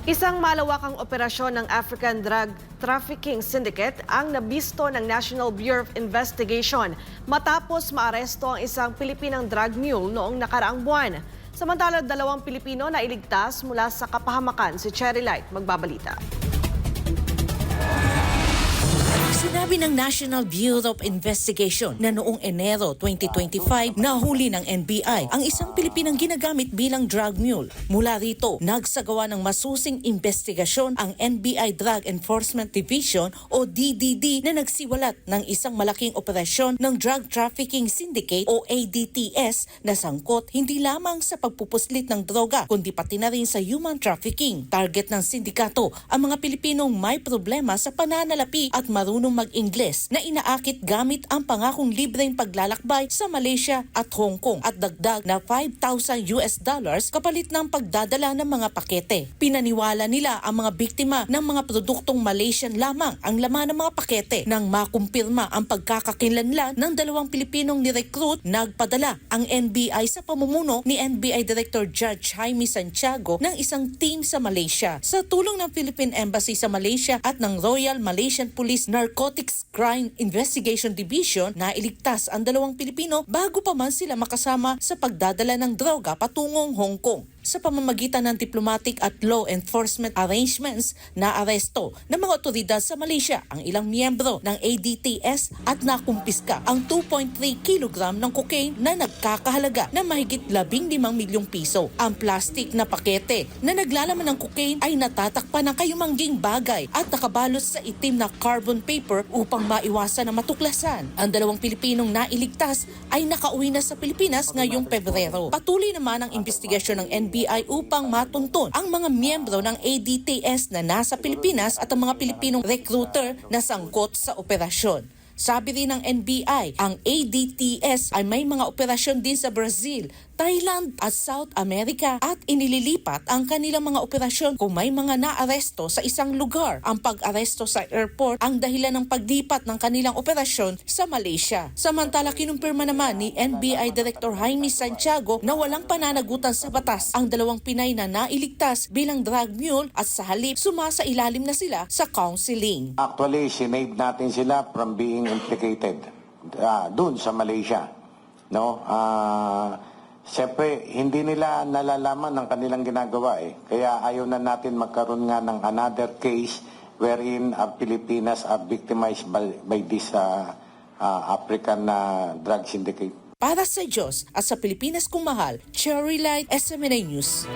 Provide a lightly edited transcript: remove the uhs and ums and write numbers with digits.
Isang malawakang operasyon ng African Drug Trafficking Syndicate ang nabisto ng National Bureau of Investigation matapos maaresto ang isang Pilipinang drug mule noong nakaraang buwan. Samantala, 2 Pilipino na iligtas mula sa kapahamakan. Si Cherry Light magbabalita. Sinabi ng National Bureau of Investigation na noong Enero 2025 nahuli ng NBI ang isang Pilipinang ginagamit bilang drug mule. Mula rito, nagsagawa ng masusing investigasyon ang NBI Drug Enforcement Division o DDD na nagsiwalat ng isang malaking operasyon ng Drug Trafficking Syndicate o ADTS na sangkot hindi lamang sa pagpupuslit ng droga kundi pati na rin sa human trafficking. Target ng sindikato ang mga Pilipinong may problema sa pananalapi at marunong mag-Ingles na inaakit gamit ang pangakong libreng paglalakbay sa Malaysia at Hong Kong at dagdag na $5,000 kapalit ng pagdadala ng mga pakete. Pinaniwala nila ang mga biktima ng mga produktong Malaysian lamang ang laman ng mga pakete. Nang makumpirma ang pagkakakilanlan ng 2 Pilipinong ni-recruit, nagpadala ang NBI sa pamumuno ni NBI Director Judge Jaime Santiago ng isang team sa Malaysia. Sa tulong ng Philippine Embassy sa Malaysia at ng Royal Malaysian Police Narcotics Crime Investigation Division, nailigtas ang 2 Pilipino bago pa man sila makasama sa pagdadala ng droga patungong Hong Kong. Sa pamamagitan ng diplomatic at law enforcement arrangements, naaresto ng mga otoridad sa Malaysia ang ilang miyembro ng ADTS at nakumpiska ang 2.3 kilogram ng cocaine na nagkakahalaga ng mahigit 15 milyong piso. Ang plastic na pakete na naglalaman ng cocaine ay natatakpan ng kayumangging bagay at nakabalot sa itim na carbon paper upang maiwasan na matuklasan. Ang 2 Pilipinong nailigtas ay nakauwi na sa Pilipinas ngayong Pebrero. Patuloy naman ang investigasyon ng NBI upang matunton ang mga miyembro ng ADTS na nasa Pilipinas at ang mga Pilipinong recruiter na sangkot sa operasyon. Sabi rin ng NBI, ang ADTS ay may mga operasyon din sa Brazil, Thailand at South America at inililipat ang kanilang mga operasyon kung may mga naaresto sa isang lugar. Ang pag-aresto sa airport ang dahilan ng paglipat ng kanilang operasyon sa Malaysia. Samantala, kinumpirma naman ni NBI Director Jaime Santiago na walang pananagutan sa batas ang 2 Pinay na nailigtas bilang drug mule at sa halip sumasailalim na sila sa counseling. Actually, sinave natin sila from being implicated doon sa Malaysia. No? Siyempre, hindi nila nalalaman ng kanilang ginagawa eh. Kaya ayaw na natin magkaroon nga ng another case wherein Pilipinas are victimized by this African drug syndicate. Para sa Diyos at sa Pilipinas kung mahal, Cherry Light, SMNA News.